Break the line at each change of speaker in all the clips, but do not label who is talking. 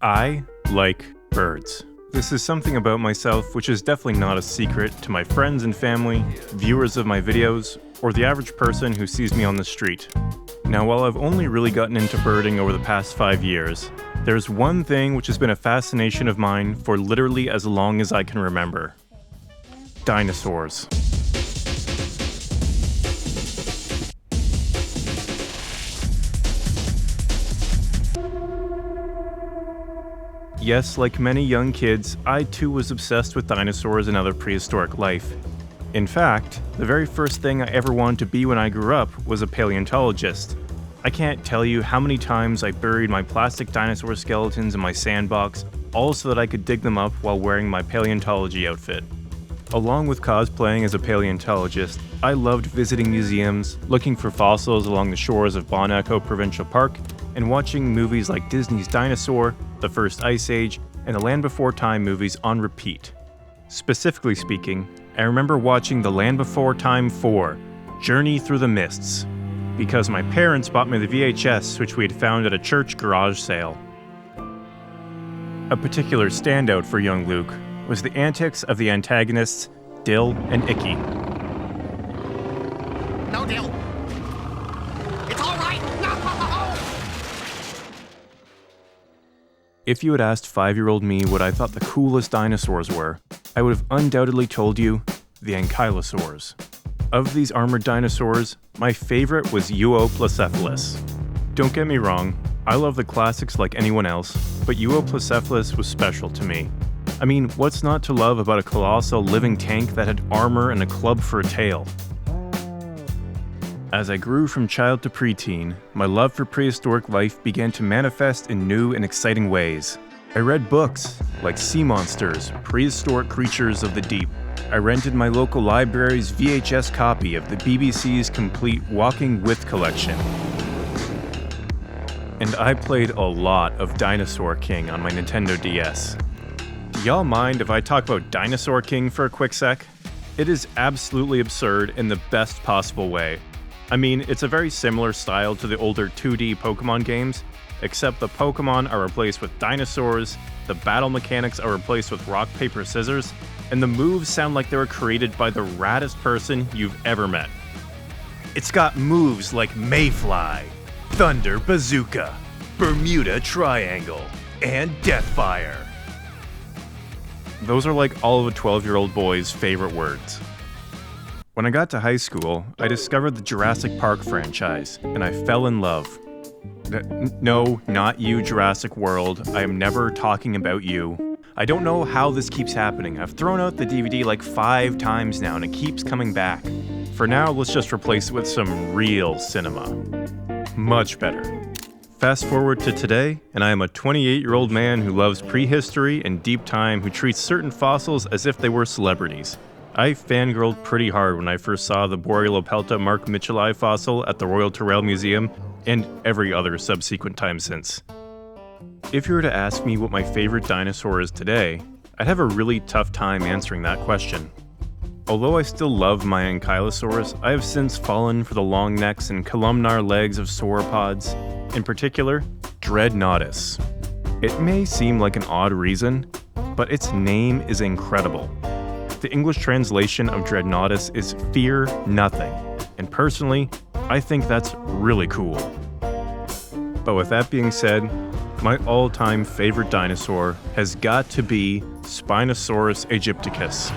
I like birds. This is something about myself which is definitely not a secret to my friends and family, viewers of my videos, or the average person who sees me on the street. Now, while I've only really gotten into birding over the past 5 years, there's one thing which has been a fascination of mine for literally as long as I can remember. Dinosaurs. Yes, like many young kids, I too was obsessed with dinosaurs and other prehistoric life. In fact, the very first thing I ever wanted to be when I grew up was a paleontologist. I can't tell you how many times I buried my plastic dinosaur skeletons in my sandbox, all so that I could dig them up while wearing my paleontology outfit. Along with cosplaying as a paleontologist, I loved visiting museums, looking for fossils along the shores of Bon Echo Provincial Park, and watching movies like Disney's Dinosaur, The First Ice Age, and the Land Before Time movies on repeat. Specifically speaking, I remember watching The Land Before Time 4, Journey Through the Mists, because my parents bought me the VHS which we had found at a church garage sale. A particular standout for young Luke was the antics of the antagonists, Dill and Icky.
No, Dill. It's all right. No!
If you had asked 5-year-old me what I thought the coolest dinosaurs were, I would have undoubtedly told you the ankylosaurs. Of these armored dinosaurs, my favorite was Euoplocephalus. Don't get me wrong, I love the classics like anyone else, but Euoplocephalus was special to me. I mean, what's not to love about a colossal living tank that had armor and a club for a tail? As I grew from child to preteen, my love for prehistoric life began to manifest in new and exciting ways. I read books like Sea Monsters, Prehistoric Creatures of the Deep. I rented my local library's VHS copy of the BBC's complete Walking With collection. And I played a lot of Dinosaur King on my Nintendo DS. Do y'all mind if I talk about Dinosaur King for a quick sec? It is absolutely absurd in the best possible way. I mean, it's a very similar style to the older 2D Pokemon games, except the Pokemon are replaced with dinosaurs, the battle mechanics are replaced with rock, paper, scissors, and the moves sound like they were created by the raddest person you've ever met. It's got moves like Mayfly, Thunder Bazooka, Bermuda Triangle, and Deathfire. Those are like all of a 12-year-old boy's favorite words. When I got to high school, I discovered the Jurassic Park franchise, and I fell in love. No, not you, Jurassic World. I am never talking about you. I don't know how this keeps happening. I've thrown out the DVD like 5 times now, and it keeps coming back. For now, let's just replace it with some real cinema. Much better. Fast forward to today, and I am a 28-year-old man who loves prehistory and deep time who treats certain fossils as if they were celebrities. I fangirled pretty hard when I first saw the Borealopelta Mark Mitchellii fossil at the Royal Tyrrell Museum, and every other subsequent time since. If you were to ask me what my favorite dinosaur is today, I'd have a really tough time answering that question. Although I still love my ankylosaurs, I have since fallen for the long necks and columnar legs of sauropods, in particular, Dreadnoughtus. It may seem like an odd reason, but its name is incredible. The English translation of Dreadnoughtus is Fear Nothing, and personally, I think that's really cool. But with that being said, my all-time favorite dinosaur has got to be Spinosaurus aegypticus.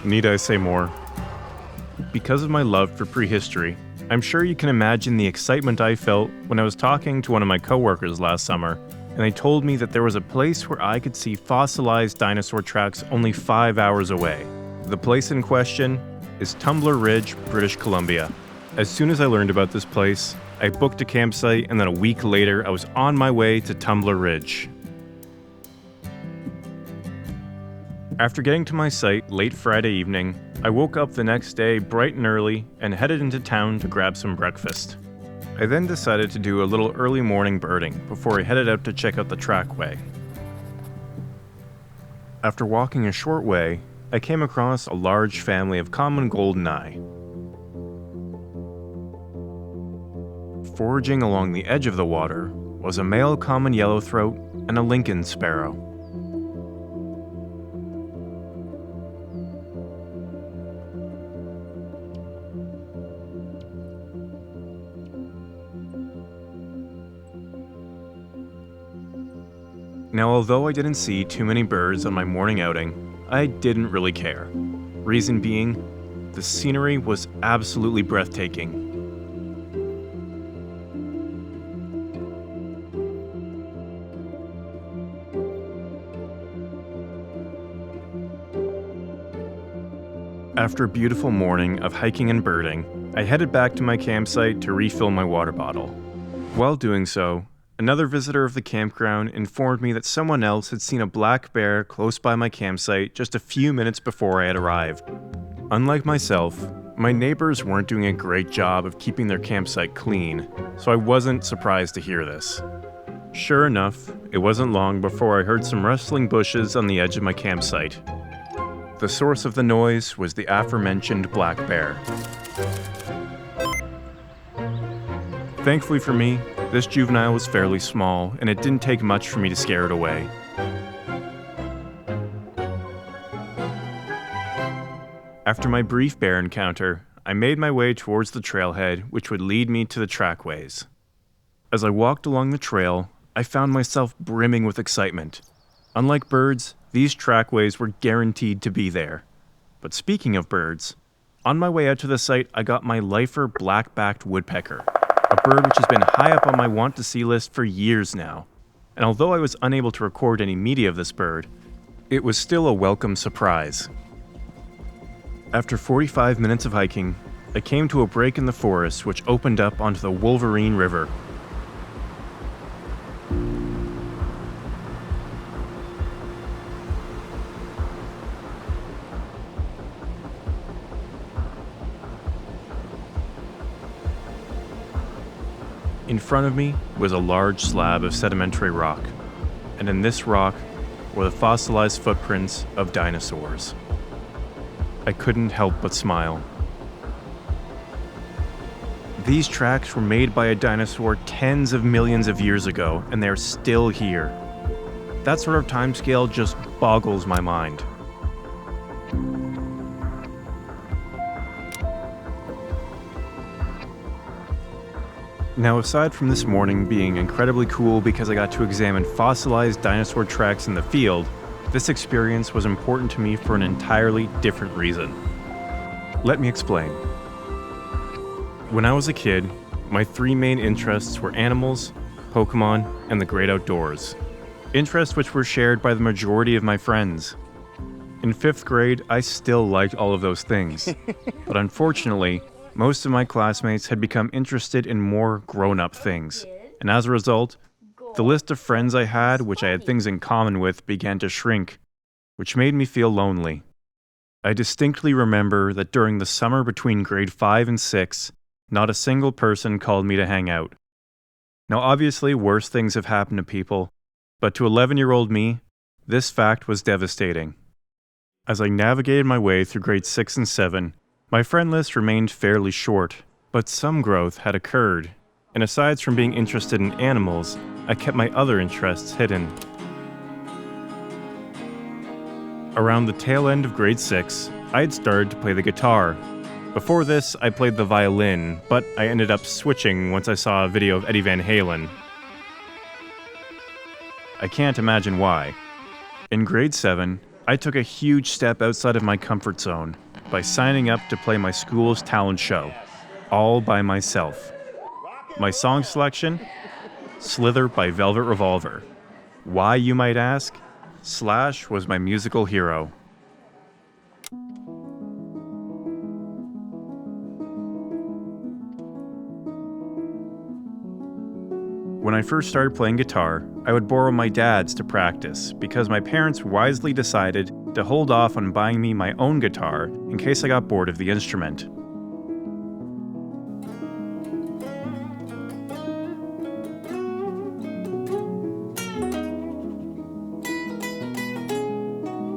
Need I say more? Because of my love for prehistory, I'm sure you can imagine the excitement I felt when I was talking to one of my coworkers last summer, and they told me that there was a place where I could see fossilized dinosaur tracks only 5 hours away. The place in question is Tumbler Ridge, British Columbia. As soon as I learned about this place, I booked a campsite, and then a week later I was on my way to Tumbler Ridge. After getting to my site late Friday evening, I woke up the next day bright and early and headed into town to grab some breakfast. I then decided to do a little early morning birding before I headed out to check out the trackway. After walking a short way, I came across a large family of common goldeneye. Foraging along the edge of the water was a male common yellowthroat and a Lincoln sparrow. Now, although I didn't see too many birds on my morning outing, I didn't really care. Reason being, the scenery was absolutely breathtaking. After a beautiful morning of hiking and birding, I headed back to my campsite to refill my water bottle. While doing so, another visitor of the campground informed me that someone else had seen a black bear close by my campsite just a few minutes before I had arrived. Unlike myself, my neighbors weren't doing a great job of keeping their campsite clean, so I wasn't surprised to hear this. Sure enough, it wasn't long before I heard some rustling bushes on the edge of my campsite. The source of the noise was the aforementioned black bear. Thankfully for me, this juvenile was fairly small, and it didn't take much for me to scare it away. After my brief bear encounter, I made my way towards the trailhead, which would lead me to the trackways. As I walked along the trail, I found myself brimming with excitement. Unlike birds, these trackways were guaranteed to be there. But speaking of birds, on my way out to the site, I got my lifer black-backed woodpecker, a bird which has been high up on my want-to-see list for years now. And although I was unable to record any media of this bird, it was still a welcome surprise. After 45 minutes of hiking, I came to a break in the forest which opened up onto the Wolverine River. In front of me was a large slab of sedimentary rock, and in this rock were the fossilized footprints of dinosaurs. I couldn't help but smile. These tracks were made by a dinosaur tens of millions of years ago, and they're still here. That sort of timescale just boggles my mind. Now, aside from this morning being incredibly cool because I got to examine fossilized dinosaur tracks in the field, this experience was important to me for an entirely different reason. Let me explain. When I was a kid, my three main interests were animals, Pokemon, and the great outdoors. Interests which were shared by the majority of my friends. In 5th grade, I still liked all of those things, but unfortunately, most of my classmates had become interested in more grown-up things, and as a result, the list of friends I had, which I had things in common with, began to shrink, which made me feel lonely. I distinctly remember that during the summer between grade 5 and 6, not a single person called me to hang out. Now obviously worse things have happened to people, but to 11-year-old me, this fact was devastating. As I navigated my way through grades 6 and 7, my friend list remained fairly short, but some growth had occurred, and aside from being interested in animals, I kept my other interests hidden. Around the tail end of grade 6, I had started to play the guitar. Before this, I played the violin, but I ended up switching once I saw a video of Eddie Van Halen. I can't imagine why. In grade 7, I took a huge step outside of my comfort zone by signing up to play my school's talent show, all by myself. My song selection? Slither by Velvet Revolver. Why, you might ask? Slash was my musical hero. When I first started playing guitar, I would borrow my dad's to practice because my parents wisely decided to hold off on buying me my own guitar in case I got bored of the instrument.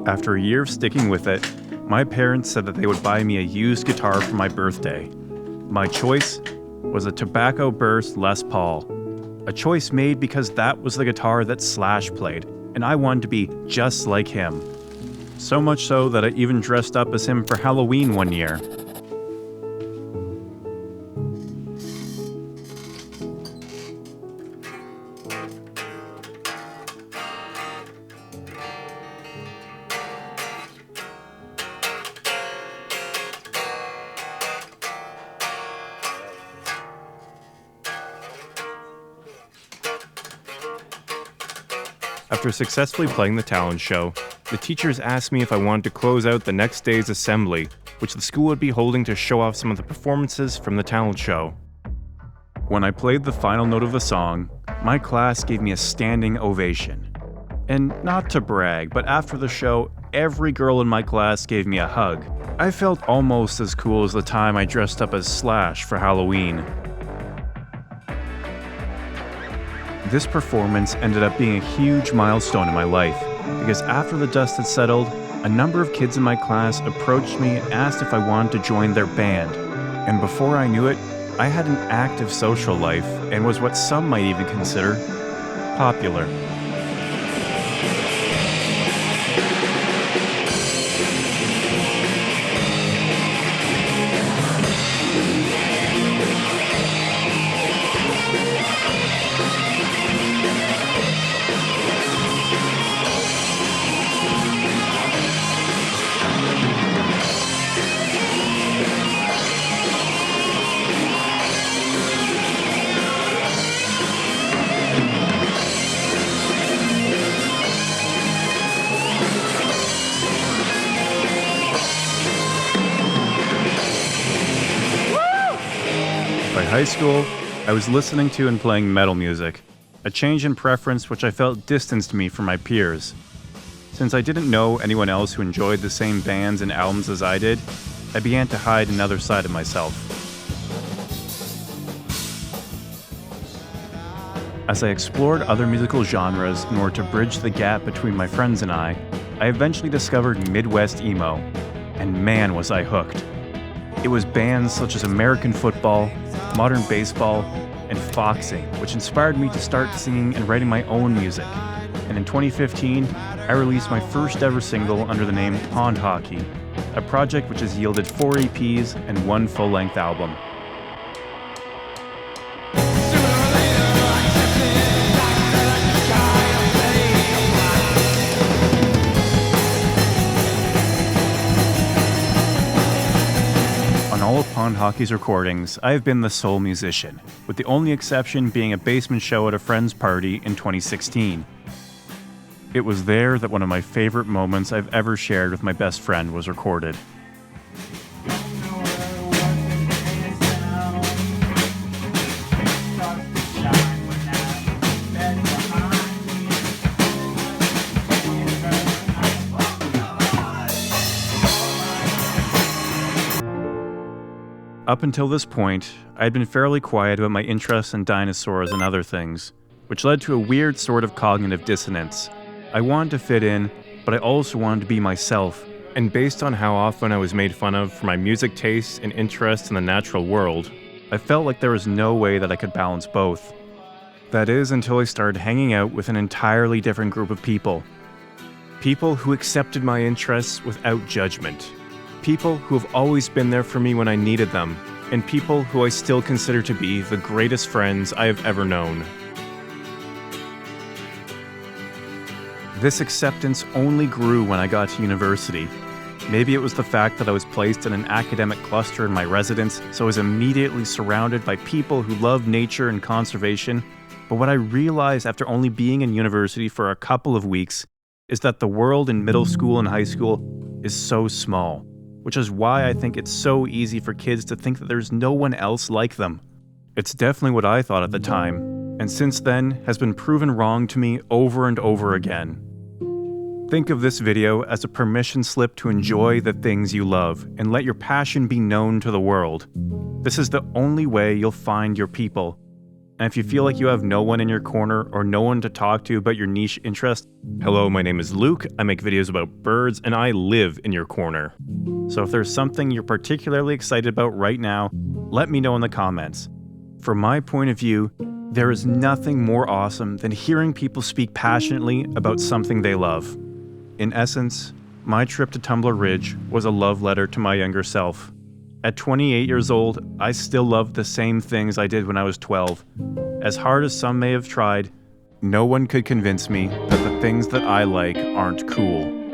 After a year of sticking with it, my parents said that they would buy me a used guitar for my birthday. My choice was a Tobacco Burst Les Paul, a choice made because that was the guitar that Slash played, and I wanted to be just like him. So much so that I even dressed up as him for Halloween one year. After successfully playing the talent show, the teachers asked me if I wanted to close out the next day's assembly, which the school would be holding to show off some of the performances from the talent show. When I played the final note of the song, my class gave me a standing ovation. And not to brag, but after the show, every girl in my class gave me a hug. I felt almost as cool as the time I dressed up as Slash for Halloween. This performance ended up being a huge milestone in my life, because after the dust had settled, a number of kids in my class approached me and asked if I wanted to join their band. And before I knew it, I had an active social life and was what some might even consider popular. By high school, I was listening to and playing metal music, a change in preference which I felt distanced me from my peers. Since I didn't know anyone else who enjoyed the same bands and albums as I did, I began to hide another side of myself. As I explored other musical genres in order to bridge the gap between my friends and I eventually discovered Midwest emo, and man was I hooked. It was bands such as American football, modern baseball, and foxing, which inspired me to start singing and writing my own music. And in 2015, I released my first ever single under the name Pond Hockey, a project which has yielded 4 EPs and 1 full-length album. All of Pond Hockey's recordings, I have been the sole musician, with the only exception being a basement show at a friend's party in 2016. It was there that one of my favorite moments I've ever shared with my best friend was recorded. Up until this point, I had been fairly quiet about my interest in dinosaurs and other things, which led to a weird sort of cognitive dissonance. I wanted to fit in, but I also wanted to be myself, and based on how often I was made fun of for my music tastes and interest in the natural world, I felt like there was no way that I could balance both. That is until I started hanging out with an entirely different group of people. People who accepted my interests without judgment. People who have always been there for me when I needed them, and people who I still consider to be the greatest friends I have ever known. This acceptance only grew when I got to university. Maybe it was the fact that I was placed in an academic cluster in my residence, so I was immediately surrounded by people who love nature and conservation, but what I realized after only being in university for a couple of weeks is that the world in middle school and high school is so small. Which is why I think it's so easy for kids to think that there's no one else like them. It's definitely what I thought at the time, and since then has been proven wrong to me over and over again. Think of this video as a permission slip to enjoy the things you love and let your passion be known to the world. This is the only way you'll find your people. And if you feel like you have no one in your corner or no one to talk to about your niche interest, hello, my name is Luke. I make videos about birds and I live in your corner. So if there's something you're particularly excited about right now, let me know in the comments. From my point of view, there is nothing more awesome than hearing people speak passionately about something they love. In essence, my trip to Tumbler Ridge was a love letter to my younger self. At 28 years old, I still love the same things I did when I was 12. As hard as some may have tried, no one could convince me that the things that I like aren't cool.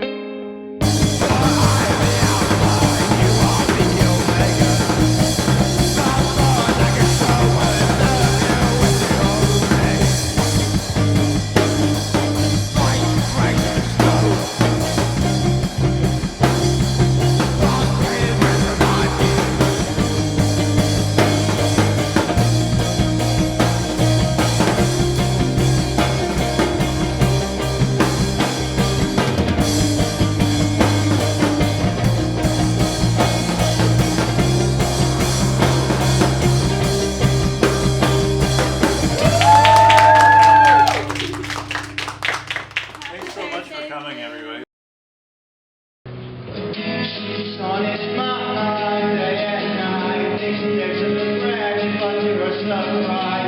On its mind, day and night, thinks of the branch, but you were surprised.